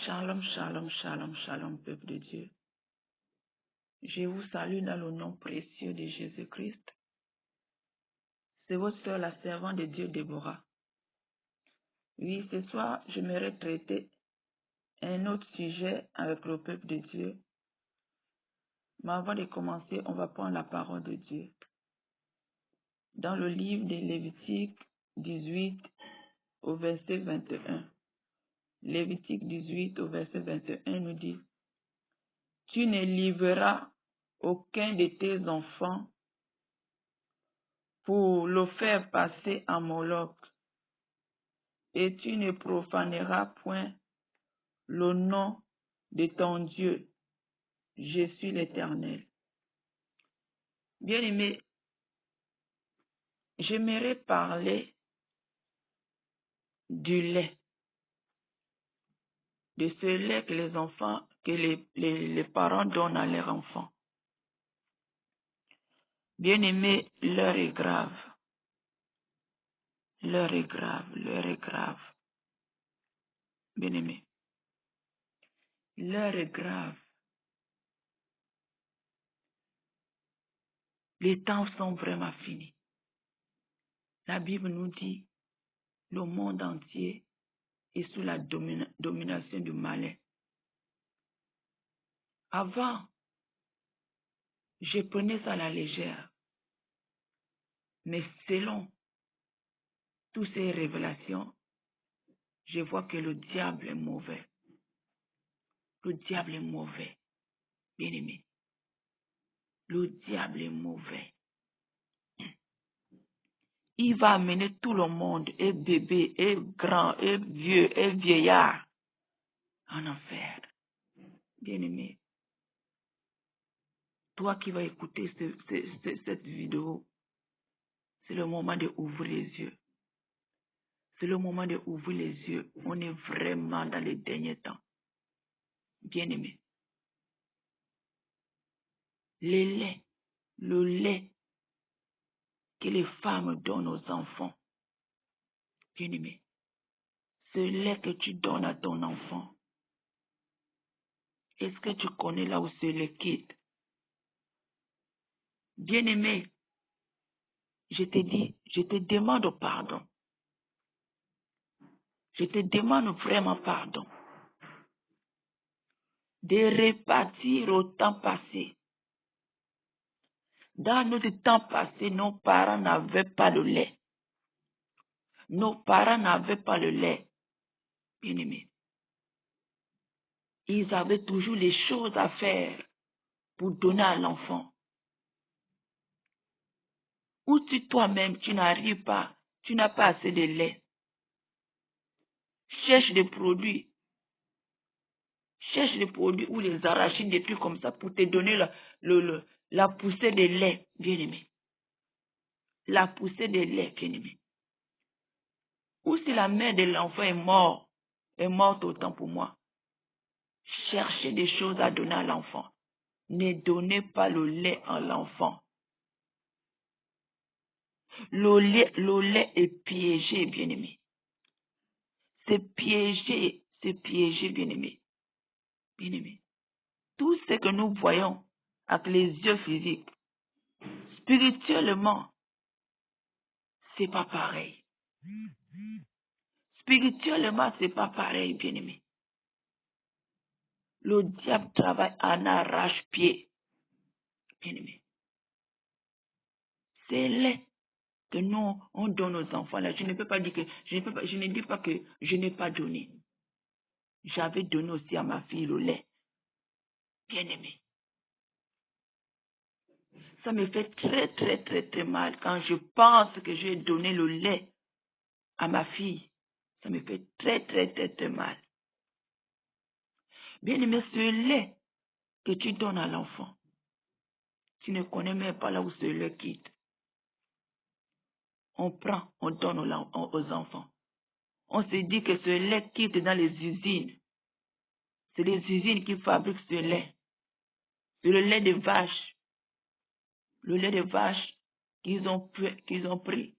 Shalom, shalom, shalom, shalom, peuple de Dieu. Je vous salue dans le nom précieux de Jésus-Christ. C'est votre soeur, la servante de Dieu, Déborah. Oui, ce soir, je m'aimerais traiter un autre sujet avec le peuple de Dieu. Mais avant de commencer, on va prendre la parole de Dieu. Dans le livre de Lévitique 18 au verset 21. Lévitique 18 au verset 21 nous dit: Tu ne livreras aucun de tes enfants pour le faire passer à Moloch, et tu ne profaneras point le nom de ton Dieu. Je suis l'Éternel. Bien-aimés, j'aimerais parler du lait, de ce lait que les enfants, que les parents donnent à leurs enfants. Bien-aimés, l'heure est grave. L'heure est grave, l'heure est grave. Bien-aimés, l'heure est grave. Les temps sont vraiment finis. La Bible nous dit: le monde entier est sous la domination du malin. Avant, je prenais ça à la légère. Mais selon toutes ces révélations, je vois que le diable est mauvais. Le diable est mauvais, bien-aimé. Le diable est mauvais. Il va amener tout le monde, et bébé, et grand, et vieux, et vieillard, en enfer. Bien-aimé, toi qui vas écouter cette vidéo, c'est le moment d'ouvrir les yeux. C'est le moment d'ouvrir les yeux. On est vraiment dans les derniers temps. Bien-aimé, le lait que les femmes donnent aux enfants, bien-aimé, ce lait que tu donnes à ton enfant, est-ce que tu connais là où ce lait quitte? Bien-aimé, je te demande pardon. Je te demande vraiment pardon de répartir au temps passé. Dans notre temps passé, nos parents n'avaient pas le lait. Nos parents n'avaient pas le lait, bien-aimé. Ils avaient toujours les choses à faire pour donner à l'enfant. Ou si toi-même, tu n'arrives pas, tu n'as pas assez de lait, cherche des produits ou les arachides, des trucs comme ça pour te donner la poussée de lait, bien-aimé. La poussée de lait, bien-aimé. Ou si la mère de l'enfant est morte autant pour moi, cherchez des choses à donner à l'enfant. Ne donnez pas le lait à l'enfant. Le lait est piégé, bien-aimé. C'est piégé, bien-aimé. Bien-aimé. Tout ce que nous voyons avec les yeux physiques, spirituellement, c'est pas pareil. Spirituellement, c'est pas pareil, bien-aimé. Le diable travaille en arrache-pied, bien-aimé. C'est lait que nous, on donne aux enfants. Là, je ne peux pas dire que, je ne dis pas que je n'ai pas donné. J'avais donné aussi à ma fille le lait, bien-aimé. Ça me fait très, très, très, très mal quand je pense que j'ai donné le lait à ma fille. Ça me fait très, très, très, très mal. Bien-aimé, ce lait que tu donnes à l'enfant, tu ne connais même pas là où ce lait quitte. On prend, on donne aux enfants. On se dit que ce lait quitte dans les usines. C'est les usines qui fabriquent ce lait. C'est le lait de vache. Le lait de vache qu'ils ont pris.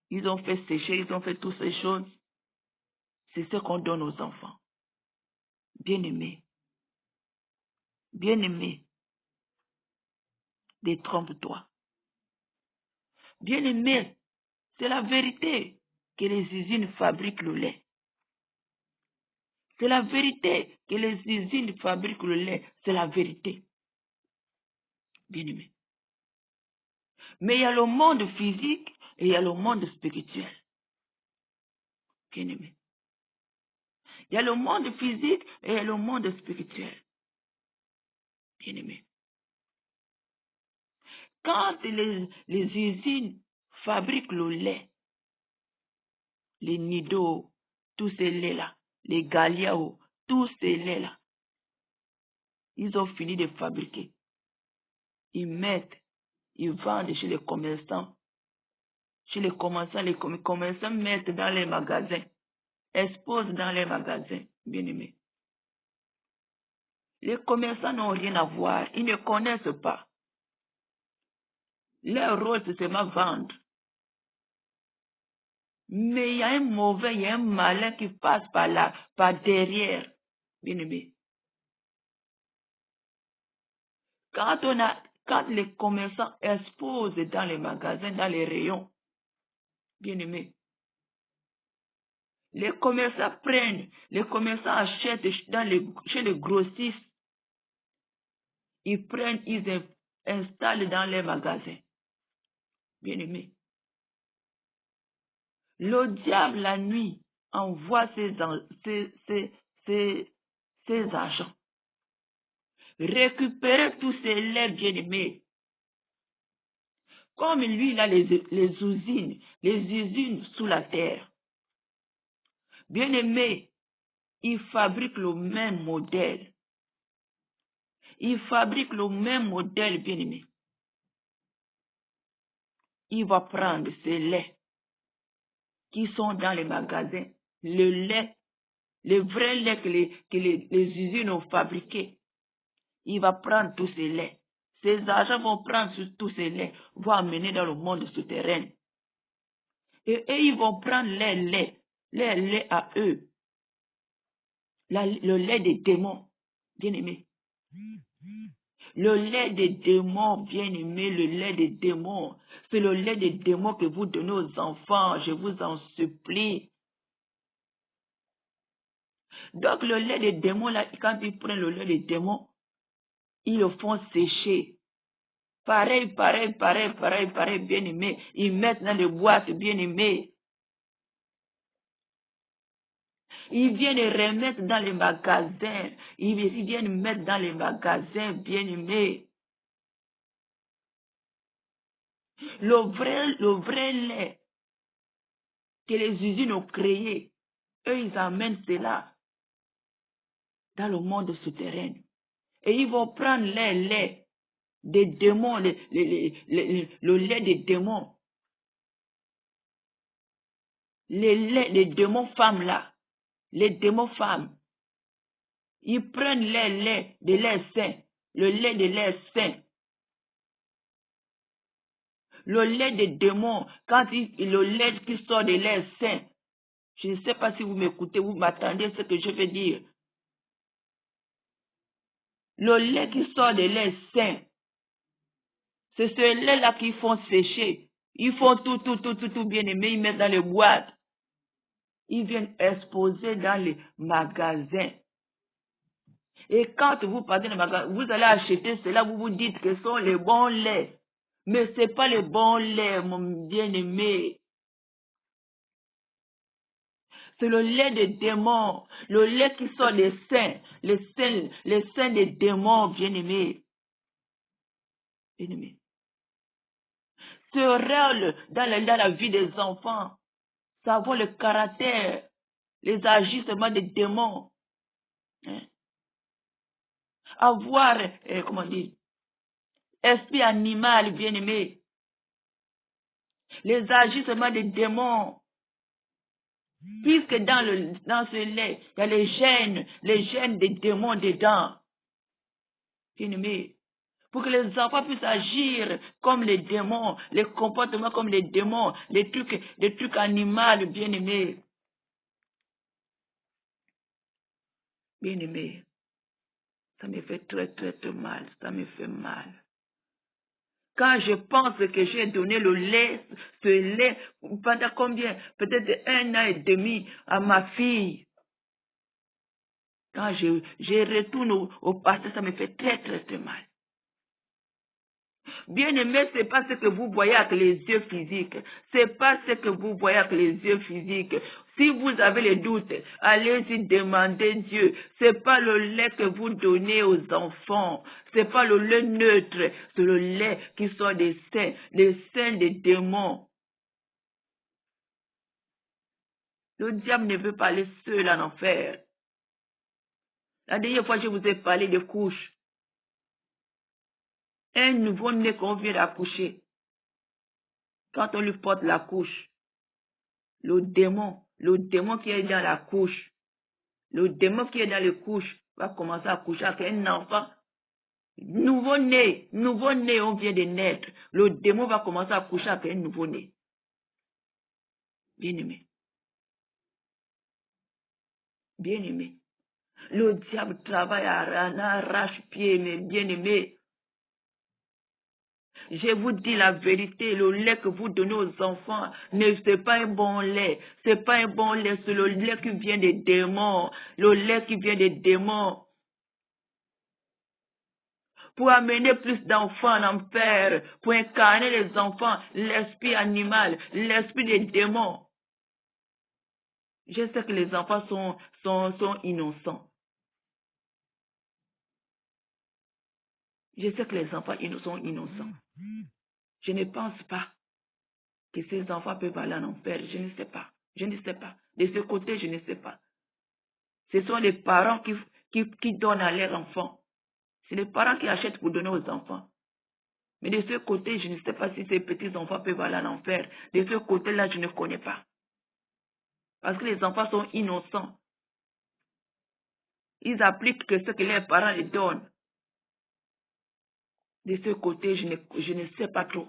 Ils ont fait sécher, ils ont fait toutes ces choses. C'est ce qu'on donne aux enfants. Bien-aimé, bien-aimé, détrompe-toi. Bien-aimé, c'est la vérité que les usines fabriquent le lait. C'est la vérité que les usines fabriquent le lait. C'est la vérité. Bien-aimé. Mais il y a le monde physique et il y a le monde spirituel. Bien-aimé. Il y a le monde physique et il y a le monde spirituel. Bien-aimé. Quand les usines fabriquent le lait, les Nido, tous ces laits-là, les Galiao, tous ces laits-là, ils ont fini de fabriquer. Ils mettent, ils vendent chez les commerçants. Chez les commerçants mettent dans les magasins, exposent dans les magasins, bien-aimés. Les commerçants n'ont rien à voir, ils ne connaissent pas. Leur rôle, c'est seulement vendre. Mais il y a un mauvais, il y a un malin qui passe par là, par derrière, bien-aimé. Quand les commerçants exposent dans les magasins, dans les rayons, bien-aimé, les commerçants prennent, les commerçants achètent chez les grossistes, ils prennent, ils installent dans les magasins. Bien-aimé, le diable la nuit envoie ses agents récupérer tous ces laits, bien-aimés. Comme lui, il a les usines sous la terre. Bien-aimé, il fabrique le même modèle. Il fabrique le même modèle, bien-aimé. Il va prendre ces laits qui sont dans les magasins, le lait, le vrai lait que les usines ont fabriqué. Il va prendre tous ces laits. Ces agents vont prendre tous ces laits, vont amener dans le monde souterrain. Et ils vont prendre les laits à eux. Le lait des démons, bien-aimé. Le lait des démons, bien-aimé, le lait des démons. C'est le lait des démons que vous donnez aux enfants, je vous en supplie. Donc le lait des démons, là, quand ils prennent le lait des démons, ils le font sécher. Pareil, bien-aimé. Ils mettent dans les boîtes, bien-aimé. Ils viennent remettre dans les magasins. Ils viennent mettre dans les magasins, bien-aimé. Le vrai lait que les usines ont créé, eux, ils amènent cela dans le monde souterrain. Et ils vont prendre les laits des démons, le lait des démons. Les démons femmes là, les démons femmes, ils prennent les laits de leurs seins, le lait de leurs seins. Le lait des démons, le lait qui sort de leurs seins, je ne sais pas si vous m'écoutez, vous m'attendez à ce que je veux dire. Le lait qui sort de leurs seins, c'est ce lait-là qu'ils font sécher. Ils font tout bien aimé, ils mettent dans les boîtes. Ils viennent exposer dans les magasins. Et quand vous partez dans les magasins, vous allez acheter cela, vous vous dites que ce sont les bons laits. Mais ce n'est pas les bons laits, mon bien-aimé. C'est le lait des démons, le lait qui sort des seins, les seins des démons, bien-aimés. Bien-aimés. Ce rôle dans la vie des enfants, savoir le caractère, les agissements des démons. Hein? Avoir, comment dire, esprit animal, bien-aimé. Les agissements des démons. Puisque dans ce lait, il y a les gènes des démons dedans. Bien-aimé. Pour que les enfants puissent agir comme les démons, les comportements comme les démons, les trucs animaux, bien-aimés. Bien-aimé, ça me fait très, très, très mal. Ça me fait mal. Quand je pense que j'ai donné ce lait, pendant combien? Peut-être 1 an et demi à ma fille. Quand je retourne au passé, ça me fait très, très, très mal. Bien-aimé, ce n'est pas ce que vous voyez avec les yeux physiques. Ce n'est pas ce que vous voyez avec les yeux physiques. Si vous avez les doutes, allez-y demander Dieu. Ce n'est pas le lait que vous donnez aux enfants. Ce n'est pas le lait neutre. C'est le lait qui sort des seins, les seins des démons. Le diable ne veut pas aller seul en enfer. La dernière fois, je vous ai parlé de couches. Un nouveau-né qu'on vient d'accoucher. Quand on lui porte la couche, le démon qui est dans la couche, le démon qui est dans les couches va commencer à coucher avec un enfant. Nouveau-né, on vient de naître. Le démon va commencer à coucher avec un nouveau-né. Bien-aimé. Bien-aimé. Le diable travaille à arrache-pied, mais bien-aimé. Je vous dis la vérité, le lait que vous donnez aux enfants, c'est pas un bon lait. C'est pas un bon lait, c'est le lait qui vient des démons. Le lait qui vient des démons. Pour amener plus d'enfants en enfer, pour incarner les enfants, l'esprit animal, l'esprit des démons. Je sais que les enfants sont innocents. Je sais que les enfants sont innocents. Je ne pense pas que ces enfants peuvent aller en enfer. Je ne sais pas. Je ne sais pas. De ce côté, je ne sais pas. Ce sont les parents qui donnent à leurs enfants. C'est les parents qui achètent pour donner aux enfants. Mais de ce côté, je ne sais pas si ces petits-enfants peuvent aller en enfer. De ce côté-là, je ne connais pas. Parce que les enfants sont innocents. Ils appliquent que ce que leurs parents les donnent. De ce côté, je ne sais pas trop.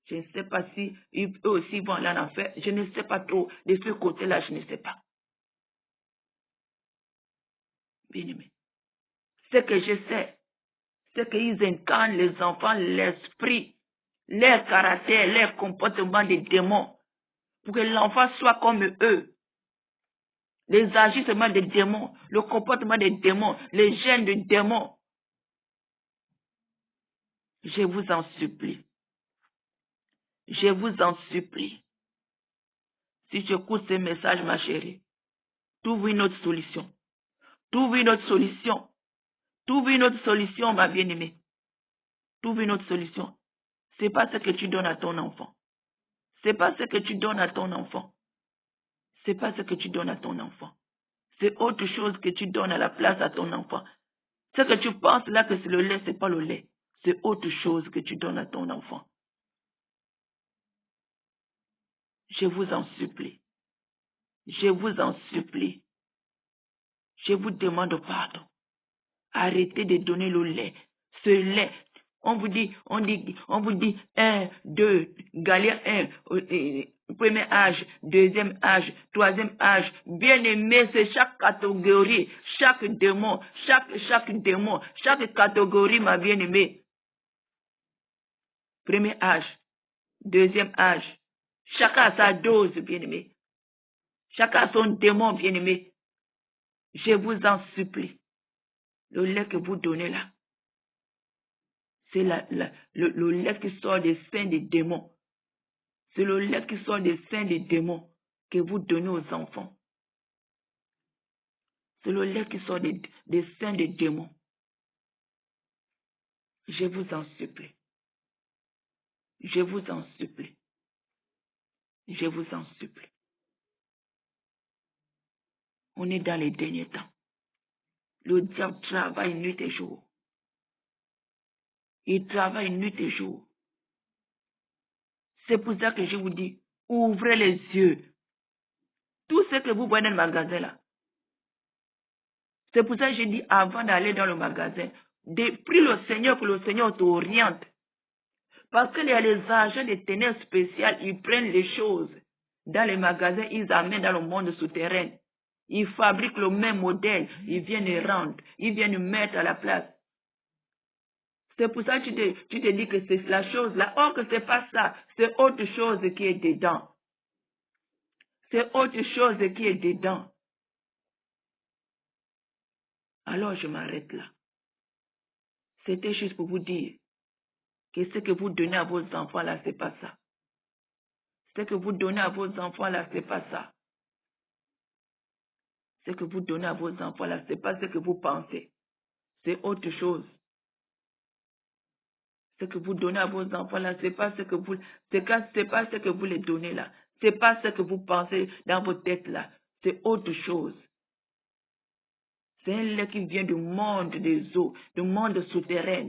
Je ne sais pas si eux aussi vont aller en enfer. Je ne sais pas trop. De ce côté-là, je ne sais pas. Bien-aimé. Ce que je sais, c'est qu'ils incarnent les enfants, l'esprit, leur caractère, leur comportement des démons. Pour que l'enfant soit comme eux. Les agissements des démons, le comportement des démons, les gènes des démons. Je vous en supplie. Je vous en supplie. Si tu écoutes ce message, ma chérie, trouve une autre solution. Trouve une autre solution. Trouve une autre solution, ma bien-aimée. Trouve une autre solution. C'est pas ce que tu donnes à ton enfant. C'est pas ce que tu donnes à ton enfant. C'est pas ce que tu donnes à ton enfant. C'est autre chose que tu donnes à la place à ton enfant. Ce que tu penses là que c'est le lait, c'est pas le lait. C'est autre chose que tu donnes à ton enfant. Je vous en supplie. Je vous en supplie. Je vous demande pardon. Arrêtez de donner le lait. Ce lait, on vous dit 1, 2, Galère 1, premier âge, deuxième âge, troisième âge. Bien-aimé, c'est chaque catégorie, chaque démon, chaque catégorie, ma bien-aimée. Premier âge, deuxième âge. Chacun a sa dose, bien-aimé. Chacun a son démon, bien-aimé. Je vous en supplie. Le lait que vous donnez là, c'est le lait qui sort des seins des démons. C'est le lait qui sort des seins des démons que vous donnez aux enfants. C'est le lait qui sort des seins des démons. Je vous en supplie. Je vous en supplie. Je vous en supplie. On est dans les derniers temps. Le diable travaille nuit et jour. Il travaille nuit et jour. C'est pour ça que je vous dis, ouvrez les yeux. Tout ce que vous voyez dans le magasin là. C'est pour ça que je dis avant d'aller dans le magasin, prie le Seigneur que le Seigneur t'oriente. Parce qu'il y a les agents des ténèbres spéciales, ils prennent les choses dans les magasins, ils amènent dans le monde souterrain. Ils fabriquent le même modèle. Ils viennent rendre. Ils viennent mettre à la place. C'est pour ça que tu te dis que c'est la chose là. Or que c'est pas ça. C'est autre chose qui est dedans. C'est autre chose qui est dedans. Alors je m'arrête là. C'était juste pour vous dire que ce que vous donnez à vos enfants là, c'est pas ça. Ce que vous donnez à vos enfants là, c'est pas ça. Ce que vous donnez à vos enfants là, c'est pas ce que vous pensez. C'est autre chose. Ce que vous donnez à vos enfants là, c'est pas ce que vous, c'est pas ce que vous les donnez là. C'est pas ce que vous pensez dans vos têtes là. C'est autre chose. C'est un lait qui vient du monde des eaux, du monde souterrain.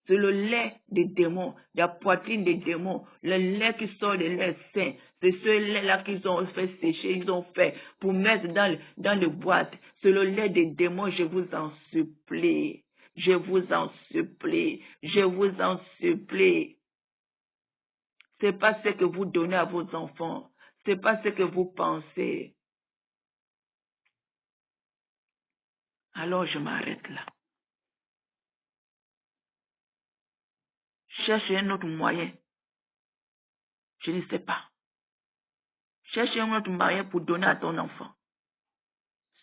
C'est le lait des démons, de la poitrine des démons, le lait qui sort de leurs seins. C'est ce lait-là qu'ils ont fait sécher, ils ont fait pour mettre dans les boîtes. C'est le lait des démons, je vous en supplie. Je vous en supplie. Je vous en supplie. C'est pas ce que vous donnez à vos enfants. C'est pas ce que vous pensez. Alors je m'arrête là. Cherchez un autre moyen. Je ne sais pas. Cherchez un autre moyen pour donner à ton enfant.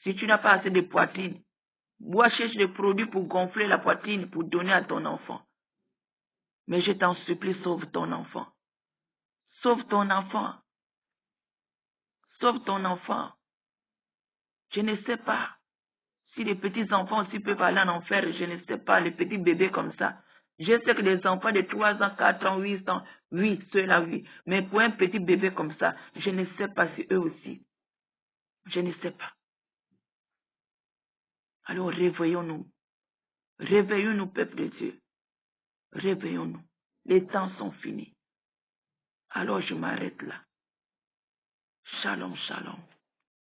Si tu n'as pas assez de poitrine, cherche des produits pour gonfler la poitrine pour donner à ton enfant. Mais je t'en supplie, sauve ton enfant. Sauve ton enfant. Sauve ton enfant. Je ne sais pas si les petits enfants aussi peuvent aller en enfer. Je ne sais pas, les petits bébés comme ça. Je sais que les enfants de 3 ans, 4 ans, 8 ans, oui, ceux-là, oui. Mais pour un petit bébé comme ça, je ne sais pas si eux aussi. Je ne sais pas. Alors réveillons-nous. Réveillons-nous, peuple de Dieu. Réveillons-nous. Les temps sont finis. Alors je m'arrête là. Shalom, shalom.